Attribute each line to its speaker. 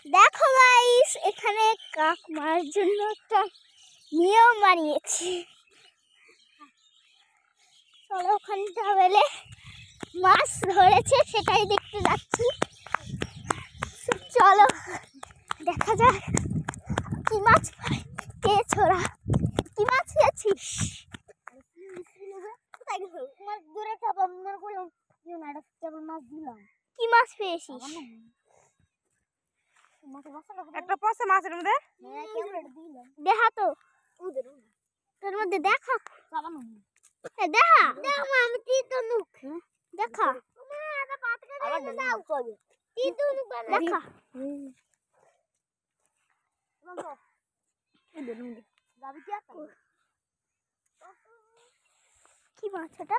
Speaker 1: দেখো গাইস, এখানে কাক মারার জন্য একটা নিয়ম বানিয়েছি। চলো ওখানে ট্রাভেলে মাছ ধরেছে সেটাই দেখতে যাচ্ছি। চলো দেখা যাক কি মাছ পেয়েছ ওরা। কি মাছ পেয়েছিস? কি মাছ পেয়েছিস?
Speaker 2: একটা পচা মাছের মধ্যে
Speaker 1: দেখা তো, তোর মধ্যে দেখা দেখা দেখা দেখা কি মাছ এটা?